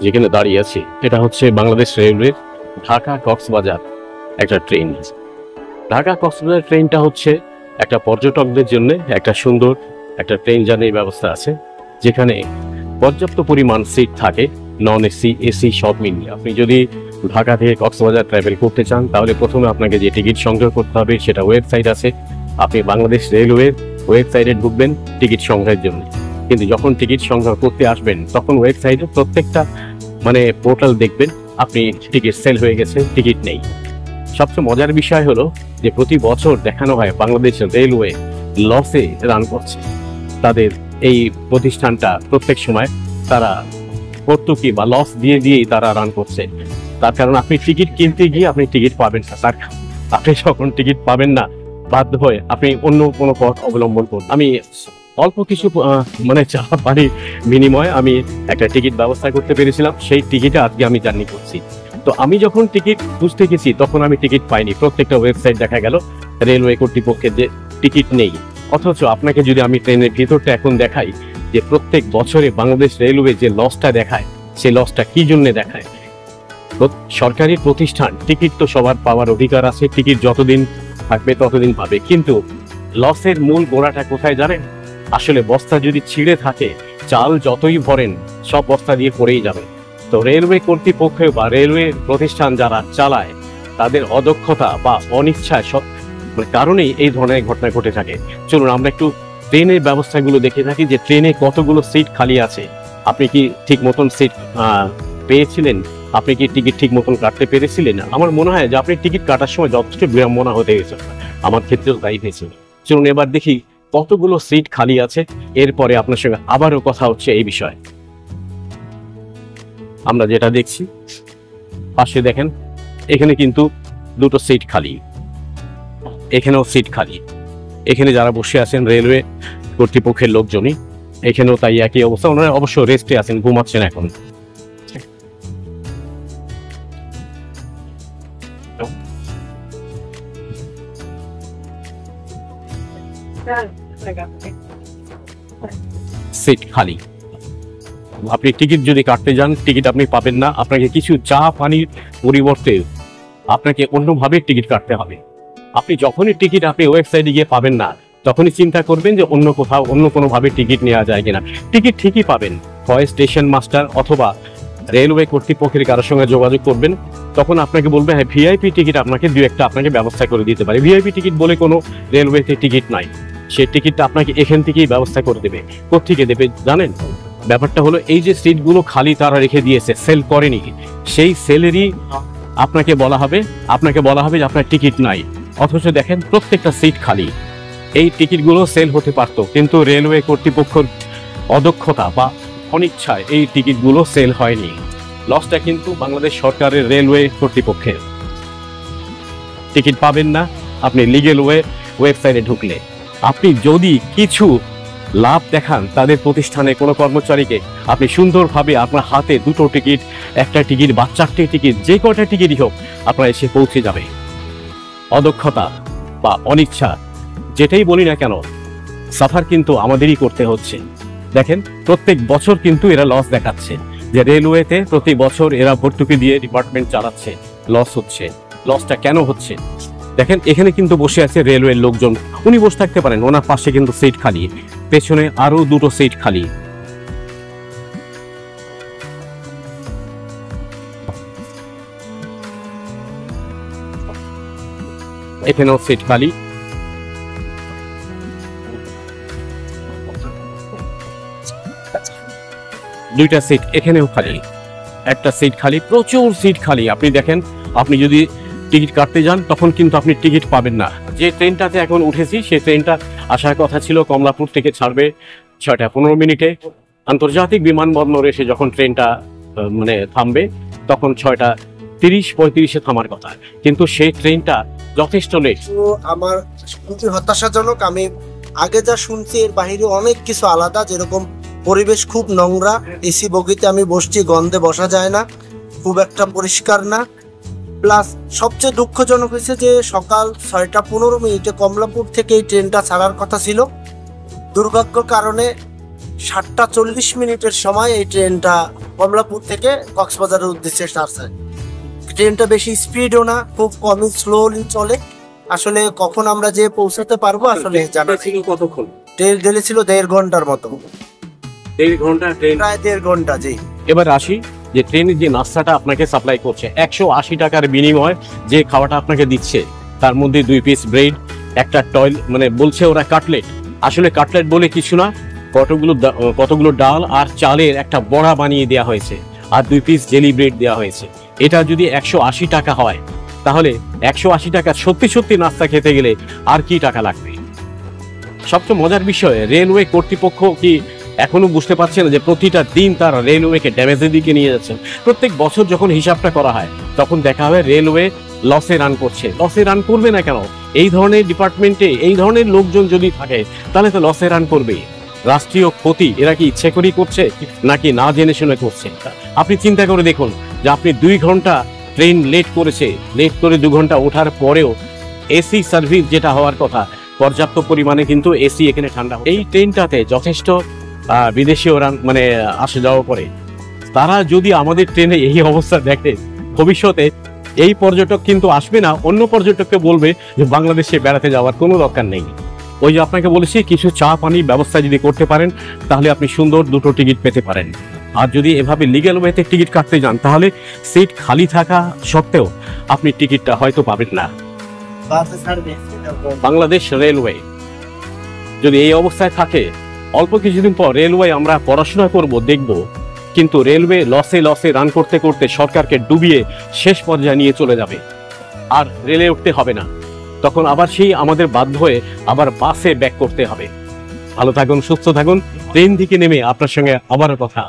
যেখানে দাঁড়িয়ে আছি এটা হচ্ছে বাংলাদেশ রেলওয়ে ঢাকা কক্সবাজার একটা ট্রেন। ঢাকা কক্সবাজার ট্রেনটা হচ্ছে একটা পর্যটকদের জন্য একটা সুন্দর একটা ট্রেন জার্নির ব্যবস্থা আছে, যেখানে পর্যাপ্ত পরিমাণ সিট থাকে, নন এসি এসি সব মিলিয়ে। আপনি যদি ঢাকা থেকে কক্সবাজার ট্রাভেল করতে চান তাহলে প্রথমে আপনাকে যে টিকিট সংগ্রহ করতে হবে সেটা ওয়েবসাইট আছে। আপনি বাংলাদেশ রেলওয়ের ওয়েবসাইটে ঢুকবেন টিকিট সংগ্রহের জন্য, কিন্তু যখন টিকিট সংগ্রহ করতে আসবেন তখন ওয়েবসাইটে প্রত্যেকটা পোর্টাল দেখবেন আপনি টিকিট সেল হয়ে গেছে, টিকিট নেই। সবচেয়ে মজার বিষয় হলো যে প্রতি বছর দেখানো হয় বাংলাদেশ রেলওয়ে লসে রান করছে। তাদের এই প্রতিষ্ঠানটা প্রত্যেক সময় তারা ভর্তুকি বা লস দিয়েই তারা রান করছে। তার কারণ আপনি টিকিট কিনতে গিয়ে আপনি টিকিট পাবেন না, আপনি যখন টিকিট পাবেন না বাধ্য হয়ে আপনি অন্য কোনো পথ অবলম্বন করুন। আমি অল্প কিছু চা পানির বিনিময়ে আমি একটা টিকিট ব্যবস্থা করতে পেরেছিলাম, সেই টিকিটে আজকে আমি জার্নি করছি। তো আমি যখন টিকিট খুঁজতে গেছি তখন আমি টিকিট পাইনি। প্রত্যেকটা ওয়েবসাইট দেখা গেল রেলওয়ে কর্তৃপক্ষের যে টিকিট নেই। অথচ আপনাকে যদি আমি ট্রেনের ভিতরটা এখন দেখাই যে প্রত্যেক বছরে বাংলাদেশ রেলওয়ে যে লসটা দেখায়, সেই লসটা কি জন্য দেখায়? সরকারি প্রতিষ্ঠান, টিকিট তো সবার পাওয়ার অধিকার আছে, টিকিট যতদিন থাকবে ততদিন পাবে, কিন্তু লসের মূল গোড়াটা কোথায় জানেন? আসলে বস্তা যদি ছিঁড়ে থাকে, চাল যতই ভরেন সব বস্তা দিয়ে পড়েই যাবে। তো রেলওয়ে কর্তৃপক্ষ বা রেলওয়ে প্রতিষ্ঠান যারা চালায় তাদের অদক্ষতা বা অনিচ্ছায় কারণেই এই ধরনের ঘটনা ঘটে থাকে। চলুন আমরা একটু ট্রেনের ব্যবস্থাগুলো দেখে থাকি যে ট্রেনে কতগুলো সিট খালি আছে। আপনি কি ঠিক মতন সিট পেয়েছিলেন? আপনি কি টিকিট ঠিক মতন কাটতে পেরেছিলেন? আমার মনে হয় যে আপনি টিকিট কাটার সময় যথেষ্ট বিড়ম্বনা হতে গেছে, আমার ক্ষেত্রেও তাই হয়েছে। চলুন এবার দেখি কতগুলো সিট খালি আছে, এরপরে আপনার সঙ্গে আবারও কথা হচ্ছে এই বিষয়ে। আমরা যেটা দেখছি পাশে দেখেন এখানে কিন্তু দুটো সিট খালি, এখানেও সিট খালি। এখানে যারা বসে আছেন রেলওয়ে কর্তৃপক্ষের লোকজনই, এখানেও তাই একই অবস্থা। ওনারা অবশ্য রেস্টে আছেন, ঘুমাচ্ছেন এখন। সিট খালি। আপনি টিকিট যদি কাটতে যান টিকিট আপনি পাবেন না, আপনাকে কিছু চা পানির পরিবর্তে আপনাকে অন্যভাবে টিকিট কাটতে হবে। আপনি যখনই টিকিট আপনি ওয়েবসাইটে গিয়ে পাবেন না তখনই চিন্তা করবেন যে অন্য কোথাও অন্য কোনোভাবে টিকিট নেওয়া যায় কিনা। টিকিট ঠিকই পাবেন, হয় স্টেশন মাস্টার অথবা রেলওয়ে কর্তৃপক্ষের কারোর সঙ্গে যোগাযোগ করবেন, তখন আপনাকে বলবে হ্যাঁ ভিআইপি টিকিট আপনাকে দু একটা আপনাকে ব্যবস্থা করে দিতে পারে। ভিআইপি টিকিট বলে কোনো রেলওয়েতে টিকিট নাই, সেই টিকিটটা আপনাকে এখান থেকেই ব্যবস্থা করে দেবে। কোত্থেকে দেবে জানেন? ব্যাপারটা হলো এই যে সিটগুলো খালি তারা রেখে দিয়েছে, সেল করেনি, সেই সেলেরই আপনাকে বলা হবে যে আপনার টিকিট নাই। অথচ দেখেন প্রত্যেকটা সিট খালি। এই টিকিটগুলো সেল হতে পারতো, কিন্তু রেলওয়ে কর্তৃপক্ষের অদক্ষতা বা অনিচ্ছায় এই টিকিটগুলো সেল হয়নি। লসটা কিন্তু বাংলাদেশ সরকারের রেলওয়ে কর্তৃপক্ষের। টিকিট পাবেন না আপনি লিগেল ওয়েবসাইটে ঢুকলে। আপনি যদি কিছু লাভ দেখান তাদের প্রতিষ্ঠানে কোনো কর্মচারীকে, আপনি সুন্দরভাবে আপনার হাতে দুটো টিকিট, একটা টিকিট বা চারটে টিকিট, যে কটা টিকিটই হোক আপনার এসে পৌঁছে যাবে। অদক্ষতা বা অনিচ্ছা যেটাই বলি না কেন, সাফার কিন্তু আমাদেরই করতে হচ্ছে। দেখেন প্রত্যেক বছর কিন্তু এরা লস দেখাচ্ছে, যে রেলওয়েতে প্রতি বছর এরা ভর্তুকি দিয়ে ডিপার্টমেন্ট চালাচ্ছে, লস হচ্ছে। লসটা কেন হচ্ছে? দেখেন এখানে কিন্তু বসে আছে রেলওয়ের লোকজন, উনি বসে থাকতে পারেন, ওনার পাশে কিন্তু সিট খালি, পেছনে আরো দুটো সিট খালি। এখানেও সিট খালি। দুইটা সিট এখানেও খালি, একটা সিট খালি, প্রচুর সিট খালি। আপনি দেখেন, আপনি যদি টিকিট কাটতে যান তখন কিন্তু আপনি টিকিট পাবেন না। যে ট্রেনটাতে এখন উঠেছি সেই ট্রেনটা আসার কথা ছিল কমলাপুর থেকে, ছাড়বে 6:15 আন্তর্জাতিক বিমানবন্দরে এসে যখন ট্রেনটা থামবে তখন 6:30-35 থামার কথা, কিন্তু সেই ট্রেনটা যথেষ্ট লেট। আমার খুবই হতাশাজনক। আমি আগে যা শুনছি এর বাইরে অনেক কিছু আলাদা, যেরকম পরিবেশ খুব নোংরা, এসি বগিতে আমি বসছি, গন্ধে বসা যায় না, খুব একটা পরিষ্কার না। প্লাস সবচেয়ে দুঃখজনক হয়েছে যে সকাল 6:15 কমলাপুর থেকে এই ট্রেনটা ছাড়ার কথা ছিল। দুর্ভাগ্য কারণে 7:40 সময় এই ট্রেনটা কমলাপুর থেকে কক্সবাজারের উদ্দেশ্যে ছাড়ছে। ট্রেনটা বেশি স্পিডও না, খুব কমই স্লোলি চলে। আসলে কখন আমরা যে পৌঁছাতে পারবো আসলে জানা নেই। ছিল কতক্ষণ? ট্রেন গেলেছিল 1.5 ঘন্টার মতো, 1.5 ঘন্টা ট্রেন। প্রায় 1.5 ঘন্টা। জি, এবার আসি যে ট্রেনের যে নাস্তাটা আপনাকে সাপ্লাই করছে, 180 টাকার বিনিময়ে যে খাওয়াটা আপনাকে দিচ্ছে, তার মধ্যে 2 পিস ব্রেড, একটা মানে বলছে ওরা কাটলেট, আসলে কাটলেট বলে কিছু না, কতগুলো ডাল আর চালের একটা বড়া বানিয়ে দেওয়া হয়েছে, আর 2 পিস জেলি ব্রেড দেওয়া হয়েছে। এটা যদি 180 টাকা হয়, তাহলে 180 টাকা সত্যি সত্যি নাস্তা খেতে গেলে আর কি টাকা লাগবে? সবচেয়ে মজার বিষয়, রেলওয়ে কর্তৃপক্ষ কি এখনো বুঝতে পারছে না যে প্রতিটা দিন তার রেলওয়েকে ড্যামেজের দিকে নিয়ে যাচ্ছে? প্রত্যেক বছর যখন হিসাবটা করা হয়, তখন দেখা হয় রেলওয়ে লসে রান করছে। লসে রান করবে না কেন? এই ধরনের ডিপার্টমেন্টে এই ধরনের লোকজন যদি থাকে, তাহলে তো লসে রান করবেই। রাষ্ট্রীয় ক্ষতি এরা কি ইচ্ছে করেই করছে নাকি না জেনে শুনে করছে? আপনি চিন্তা করে দেখুন যে আপনি 2 ঘন্টা ট্রেন লেট করেছে, লেট করে 2 ঘন্টা ওঠার পরেও এসি সার্ভিস যেটা হওয়ার কথা, পর্যাপ্ত পরিমাণে কিন্তু এসি এখানে ঠান্ডা। এই ট্রেনটাতে যথেষ্ট বিদেশি ওরা মানে আসে যাওয়া করে। তারা যদি আমাদের ট্রেনে এই অবস্থা দেখে, ভবিষ্যতে এই পর্যটক কিন্তু আসবে না, অন্য পর্যটককে বলবে যে বাংলাদেশে বেড়াতে যাওয়ার কোনো দরকার নেই। ওই যে আপনাকে বলেছি, কিছু চা পানির ব্যবস্থা যদি করতে পারেন, তাহলে আপনি সুন্দর 2টো টিকিট পেতে পারেন। আর যদি এভাবে লিগ্যাল ওয়েতে টিকিট কাটতে যান, তাহলে সিট খালি থাকা সত্ত্বেও আপনি টিকিটটা হয়তো পাবেন না। বাংলাদেশ রেলওয়ে যদি এই অবস্থায় থাকে, অল্প কিছুদিন পর রেলওয়ে আমরা পড়াশোনা করব, দেখব, কিন্তু রেলওয়ে লসে লসে রান করতে করতে সরকারকে ডুবিয়ে শেষ পর্যায়ে নিয়ে চলে যাবে, আর রেলে উঠতে হবে না। তখন আবার সেই আমাদের বাধ্য হয়ে আবার বাসে ব্যাক করতে হবে। ভালো থাকুন, সুস্থ থাকুন। ট্রেন থেকে নেমে আপনার সঙ্গে আবারও কথা।